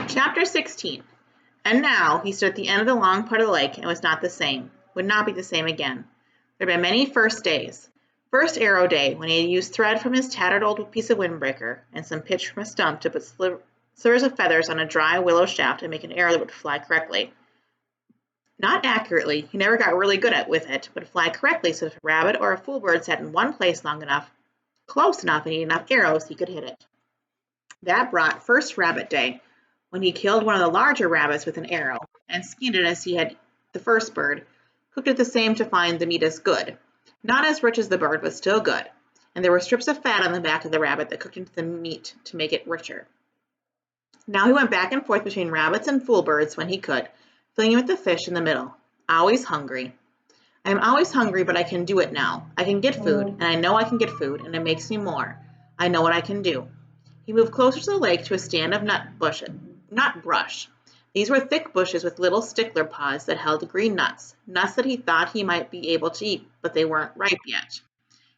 Chapter 16. And now he stood at the end of the long part of the lake and was not the same, would not be the same again. There had been many first days. First arrow day, when he had used thread from his tattered old piece of windbreaker and some pitch from a stump to put slivers of feathers on a dry willow shaft and make an arrow that would fly correctly. Not accurately, he never got really good with it, but fly correctly so if a rabbit or a fool bird sat in one place long enough, close enough, and enough arrows, he could hit it. That brought first rabbit day, when he killed one of the larger rabbits with an arrow and skinned it as he had the first bird, cooked it the same to find the meat as good. Not as rich as the bird, but still good. And there were strips of fat on the back of the rabbit that cooked into the meat to make it richer. Now he went back and forth between rabbits and fool birds when he could, filling with the fish in the middle. Always hungry. I am always hungry, but I can do it now. I can get food, and I know I can get food, and it makes me more. I know what I can do. He moved closer to the lake to a stand of nut brush. These were thick bushes with little stickler pods that held green nuts that he thought he might be able to eat, but they weren't ripe yet.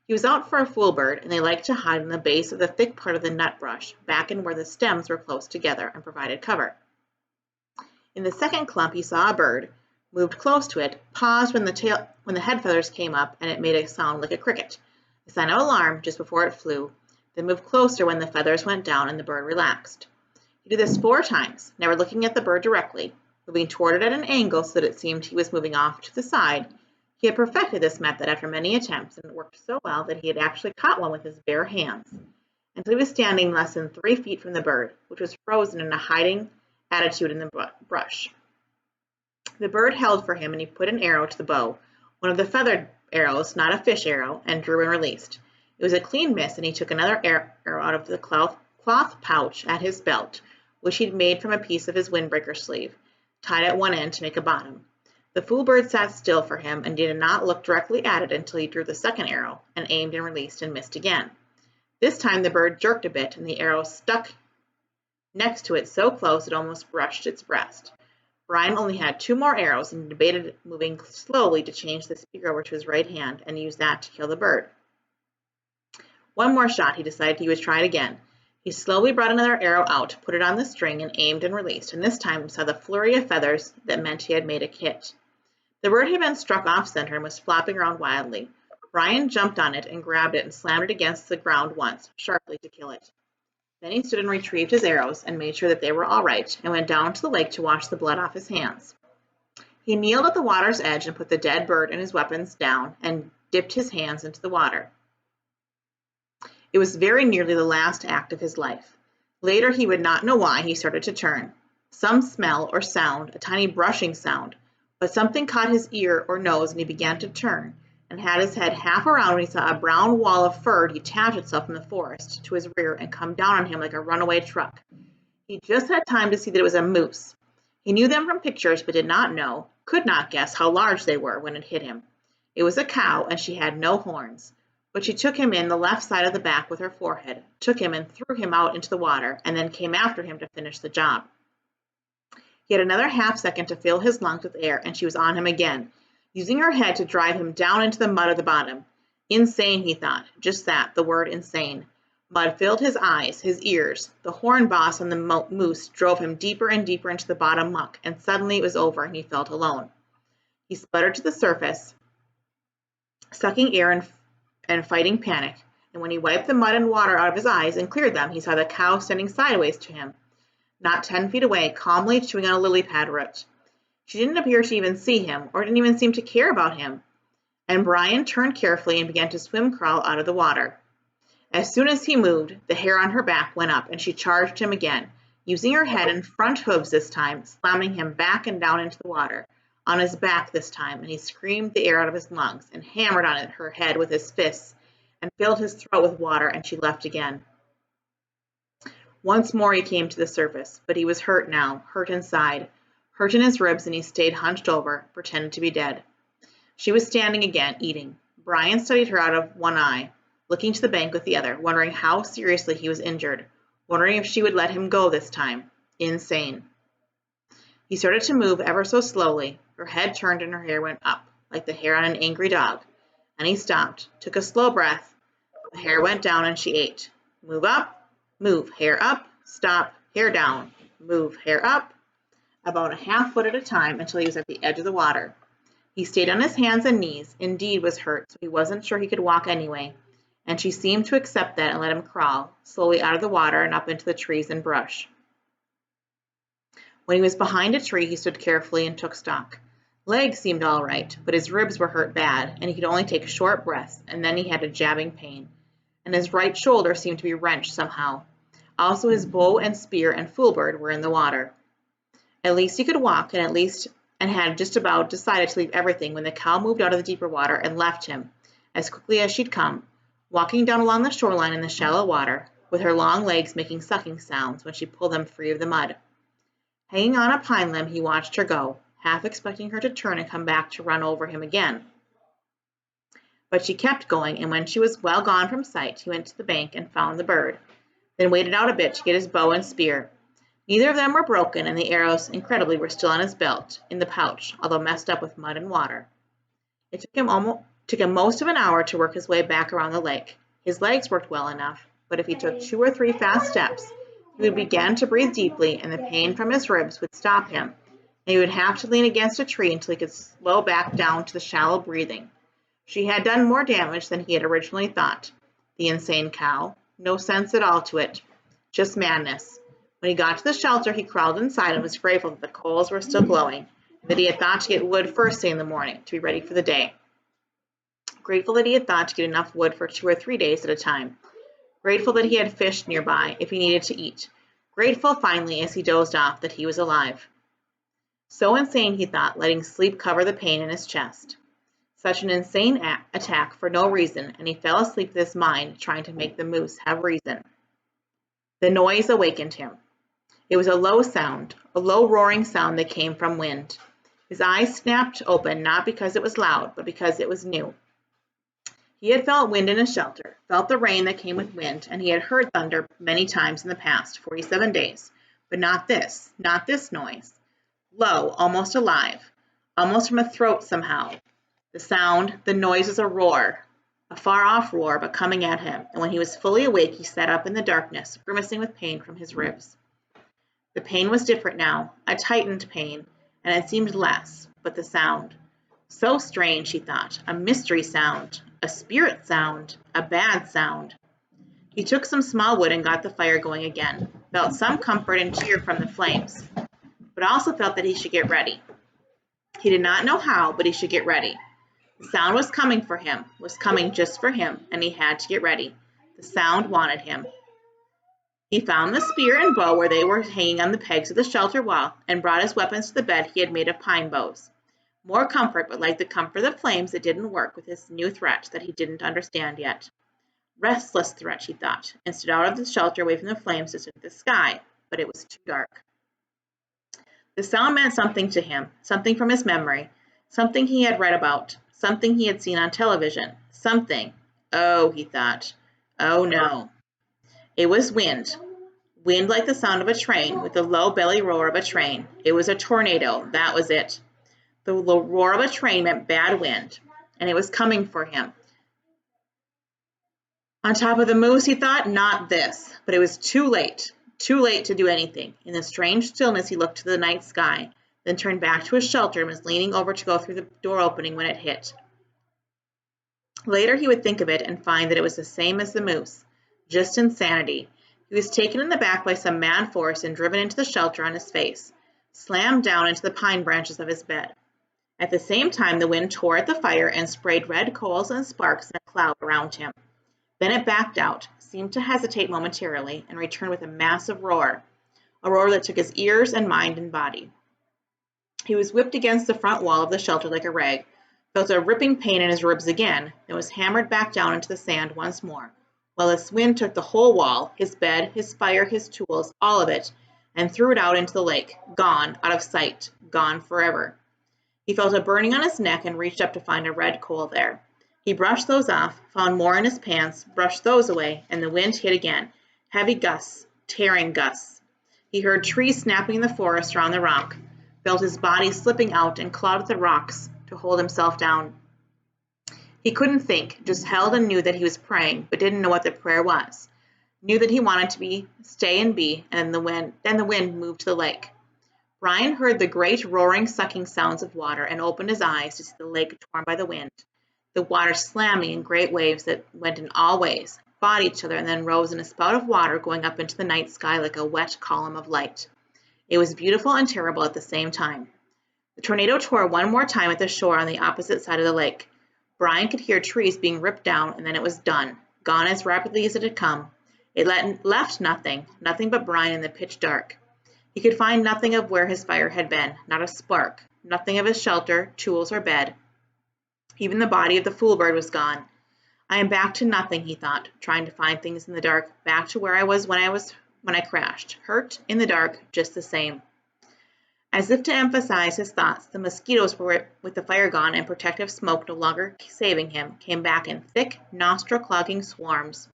He was out for a fool bird, and they liked to hide in the base of the thick part of the nut brush, back in where the stems were close together and provided cover. In the second clump he saw a bird, moved close to it, paused when the head feathers came up, and it made a sound like a cricket, a sign of alarm just before it flew, then moved closer when the feathers went down and the bird relaxed. He did this 4 times, never looking at the bird directly, moving toward it at an angle so that it seemed he was moving off to the side. He had perfected this method after many attempts, and it worked so well that he had actually caught one with his bare hands, until he was standing less than 3 feet from the bird, which was frozen in a hiding attitude in the brush. The bird held for him, and he put an arrow to the bow, one of the feathered arrows, not a fish arrow, and drew and released. It was a clean miss, and he took another arrow out of the cloth pouch at his belt, which he'd made from a piece of his windbreaker sleeve, tied at one end to make a bottom. The fool bird sat still for him and did not look directly at it until he drew the second arrow and aimed and released and missed again. This time the bird jerked a bit and the arrow stuck next to it so close it almost brushed its breast. Brian only had 2 more arrows and debated moving slowly to change the spear over to his right hand and use that to kill the bird. One more shot, he decided he would try it again. He slowly brought another arrow out, put it on the string, and aimed and released, and this time saw the flurry of feathers that meant he had made a hit. The bird had been struck off-center and was flopping around wildly. Brian jumped on it and grabbed it and slammed it against the ground once, sharply to kill it. Then he stood and retrieved his arrows and made sure that they were all right, and went down to the lake to wash the blood off his hands. He kneeled at the water's edge and put the dead bird and his weapons down and dipped his hands into the water. It was very nearly the last act of his life. Later he would not know why he started to turn. Some smell or sound, a tiny brushing sound, but something caught his ear or nose and he began to turn, and had his head half around when he saw a brown wall of fur detach itself from the forest to his rear and come down on him like a runaway truck. He just had time to see that it was a moose. He knew them from pictures but could not guess how large they were when it hit him. It was a cow and she had no horns. But she took him in the left side of the back with her forehead, took him and threw him out into the water, and then came after him to finish the job. He had another half-second to fill his lungs with air, and she was on him again, using her head to drive him down into the mud at the bottom. Insane, he thought. Just that, the word insane. Mud filled his eyes, his ears. The horn boss on the moose drove him deeper and deeper into the bottom muck, and suddenly it was over and he felt alone. He sputtered to the surface, sucking air and fighting panic, and when he wiped the mud and water out of his eyes and cleared them, he saw the cow standing sideways to him, not 10 feet away, calmly chewing on a lily pad root. She didn't appear to even see him, or didn't even seem to care about him, and Brian turned carefully and began to swim crawl out of the water. As soon as he moved, the hair on her back went up, and she charged him again, using her head and front hooves this time, slamming him back and down into the water. On his back this time, and he screamed the air out of his lungs and hammered on her head with his fists and filled his throat with water, and she left again. Once more he came to the surface, but he was hurt now, hurt inside, hurt in his ribs, and he stayed hunched over, pretended to be dead. She was standing again, eating. Brian studied her out of one eye, looking to the bank with the other, wondering how seriously he was injured, wondering if she would let him go this time. Insane. He started to move ever so slowly. Her head turned and her hair went up, like the hair on an angry dog. And he stopped, took a slow breath. The hair went down and she ate. Move up, move, hair up, stop, hair down. move, hair up, about a half foot at a time until he was at the edge of the water. He stayed on his hands and knees, indeed was hurt, so he wasn't sure he could walk anyway, and she seemed to accept that and let him crawl, slowly out of the water and up into the trees and brush. When he was behind a tree, he stood carefully and took stock. Legs seemed all right, but his ribs were hurt bad, and he could only take short breaths, and then he had a jabbing pain, and his right shoulder seemed to be wrenched somehow. Also his bow and spear and foolbird were in the water. At least he could walk, and had just about decided to leave everything when the cow moved out of the deeper water and left him, as quickly as she'd come, walking down along the shoreline in the shallow water, with her long legs making sucking sounds when she pulled them free of the mud. Hanging on a pine limb, he watched her go, half expecting her to turn and come back to run over him again. But she kept going, and when she was well gone from sight, he went to the bank and found the bird, then waited out a bit to get his bow and spear. Neither of them were broken, and the arrows, incredibly, were still on his belt, in the pouch, although messed up with mud and water. It took him most of an hour to work his way back around the lake. His legs worked well enough, but if he took 2 or 3 fast steps, he would begin to breathe deeply, and the pain from his ribs would stop him, and he would have to lean against a tree until he could slow back down to the shallow breathing. She had done more damage than he had originally thought. The insane cow. No sense at all to it. Just madness. When he got to the shelter, he crawled inside and was grateful that the coals were still glowing, and that he had thought to get wood first thing in the morning to be ready for the day. Grateful that he had thought to get enough wood for 2 or 3 days at a time. Grateful that he had fish nearby if he needed to eat. Grateful, finally, as he dozed off, that he was alive. So insane, he thought, letting sleep cover the pain in his chest. Such an insane attack for no reason, and he fell asleep with his mind trying to make the moose have reason. The noise awakened him. It was a low sound, a low roaring sound that came from wind. His eyes snapped open, not because it was loud, but because it was new. He had felt wind in his shelter, felt the rain that came with wind, and he had heard thunder many times in the past 47 days, but not this noise. Low, almost alive, almost from a throat somehow. The sound, the noise was a roar, a far-off roar, but coming at him, and when he was fully awake, he sat up in the darkness, grimacing with pain from his ribs. The pain was different now, a tightened pain, and it seemed less, but the sound. So strange, he thought, a mystery sound, a spirit sound, a bad sound. He took some small wood and got the fire going again, felt some comfort and cheer from the flames, but also felt that he should get ready. He did not know how, but he should get ready. The sound was coming for him, was coming just for him, and he had to get ready. The sound wanted him. He found the spear and bow where they were hanging on the pegs of the shelter wall, and brought his weapons to the bed he had made of pine boughs. More comfort, but like the comfort of the flames, it didn't work with his new threat that he didn't understand yet. Restless threat, he thought, and stood out of the shelter away from the flames to look at the sky, but it was too dark. The sound meant something to him, something from his memory, something he had read about, something he had seen on television, something. Oh, he thought. Oh, no. It was wind. Wind like the sound of a train, with the low belly roar of a train. It was a tornado, that was it. The roar of a train meant bad wind, and it was coming for him. On top of the moose, he thought, not this, but it was too late to do anything. In the strange stillness, he looked to the night sky, then turned back to his shelter and was leaning over to go through the door opening when it hit. Later, he would think of it and find that it was the same as the moose, just insanity. He was taken in the back by some mad force and driven into the shelter on his face, slammed down into the pine branches of his bed. At the same time, the wind tore at the fire and sprayed red coals and sparks in a cloud around him. Then it backed out, seemed to hesitate momentarily, and returned with a massive roar, a roar that took his ears and mind and body. He was whipped against the front wall of the shelter like a rag, felt a ripping pain in his ribs again, then was hammered back down into the sand once more, while this wind took the whole wall, his bed, his fire, his tools, all of it, and threw it out into the lake, gone, out of sight, gone forever. He felt a burning on his neck and reached up to find a red coal there. He brushed those off, found more in his pants, brushed those away, and the wind hit again, heavy gusts, tearing gusts. He heard trees snapping in the forest around the rock, felt his body slipping out and clawed at the rocks to hold himself down. He couldn't think, just held and knew that he was praying, but didn't know what the prayer was. knew that he wanted to stay and be, and then the wind moved to the lake. Brian heard the great roaring, sucking sounds of water and opened his eyes to see the lake torn by the wind, the water slamming in great waves that went in all ways, fought each other, and then rose in a spout of water going up into the night sky like a wet column of light. It was beautiful and terrible at the same time. The tornado tore one more time at the shore on the opposite side of the lake. Brian could hear trees being ripped down, and then it was done, gone as rapidly as it had come. It left nothing but Brian in the pitch dark. He could find nothing of where his fire had been, not a spark, nothing of his shelter, tools, or bed. Even the body of the fool bird was gone. I am back to nothing, he thought, trying to find things in the dark, back to where I was when I crashed, hurt, in the dark, just the same. As if to emphasize his thoughts, the mosquitoes were, with the fire gone and protective smoke no longer saving him, came back in thick, nostril-clogging swarms.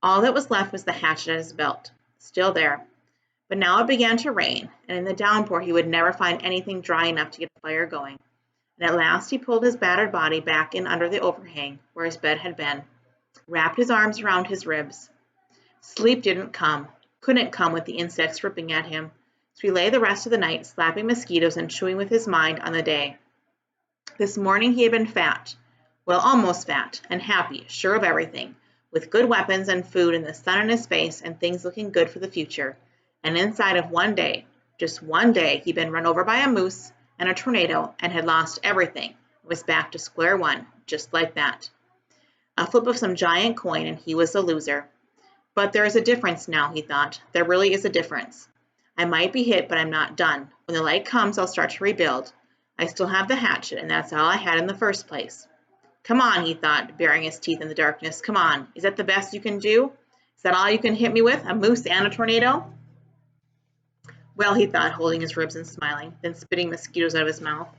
All that was left was the hatchet at his belt, still there. But now it began to rain, and in the downpour he would never find anything dry enough to get a fire going. And at last he pulled his battered body back in under the overhang, where his bed had been, wrapped his arms around his ribs. Sleep couldn't come with the insects ripping at him, so he lay the rest of the night slapping mosquitoes and chewing with his mind on the day. This morning he had been fat, well, almost fat, and happy, sure of everything, with good weapons and food and the sun in his face and things looking good for the future. And inside of one day, just one day, he'd been run over by a moose and a tornado and had lost everything and was back to square one, just like that. A flip of some giant coin and he was a loser. But there is a difference now, he thought. There really is a difference. I might be hit, but I'm not done. When the light comes, I'll start to rebuild. I still have the hatchet, and that's all I had in the first place. Come on, he thought, baring his teeth in the darkness. Come on. Is that the best you can do? Is that all you can hit me with, a moose and a tornado? Well, he thought, holding his ribs and smiling, then spitting mosquitoes out of his mouth.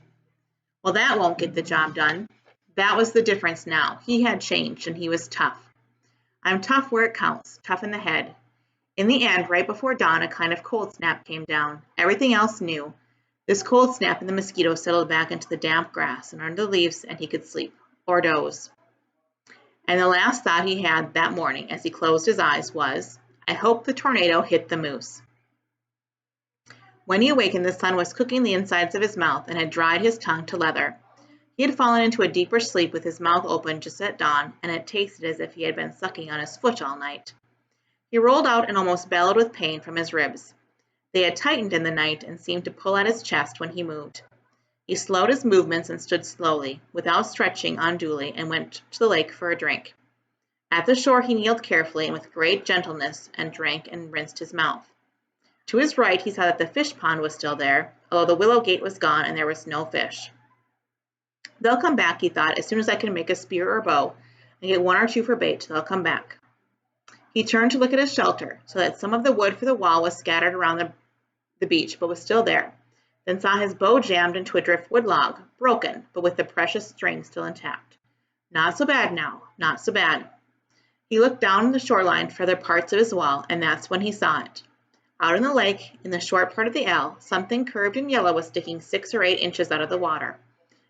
Well, that won't get the job done. That was the difference now. He had changed, and he was tough. I'm tough where it counts, tough in the head. In the end, right before dawn, a kind of cold snap came down. Everything else knew. This cold snap and the mosquitoes settled back into the damp grass and under the leaves, and he could sleep, or doze. And the last thought he had that morning as he closed his eyes was, I hope the tornado hit the moose. When he awakened, the sun was cooking the insides of his mouth and had dried his tongue to leather. He had fallen into a deeper sleep with his mouth open just at dawn, and it tasted as if he had been sucking on his foot all night. He rolled out and almost bellowed with pain from his ribs. They had tightened in the night and seemed to pull at his chest when he moved. He slowed his movements and stood slowly, without stretching unduly, and went to the lake for a drink. At the shore he kneeled carefully and with great gentleness and drank and rinsed his mouth. To his right he saw that the fish pond was still there, although the willow gate was gone and there was no fish. They'll come back, he thought, as soon as I can make a spear or bow and get one or two for bait, they'll come back. He turned to look at his shelter, so that some of the wood for the wall was scattered around the beach, but was still there, then saw his bow jammed into a driftwood log, broken, but with the precious string still intact. Not so bad now, not so bad. He looked down the shoreline for other parts of his wall, and that's when he saw it. Out in the lake, in the short part of the L, something curved and yellow was sticking 6 or 8 inches out of the water.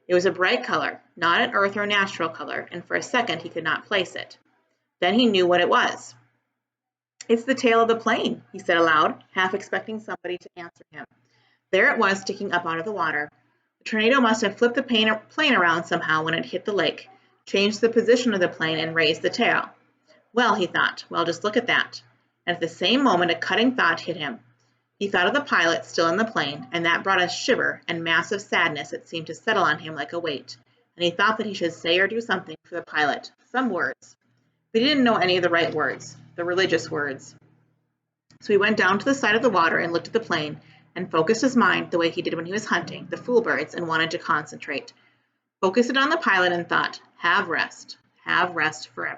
It was a bright color, not an earth or natural color, and for a second he could not place it. Then he knew what it was. It's the tail of the plane, he said aloud, half expecting somebody to answer him. There it was sticking up out of the water. The tornado must have flipped the plane around somehow when it hit the lake, changed the position of the plane, and raised the tail. Well, he thought, well, just look at that. And at the same moment a cutting thought hit him. He thought of the pilot still in the plane, and that brought a shiver and massive sadness that seemed to settle on him like a weight. And he thought that he should say or do something for the pilot, some words. But he didn't know any of the right words, the religious words. So he went down to the side of the water and looked at the plane and focused his mind the way he did when he was hunting the fool birds and wanted to concentrate. Focused it on the pilot and thought, have rest forever.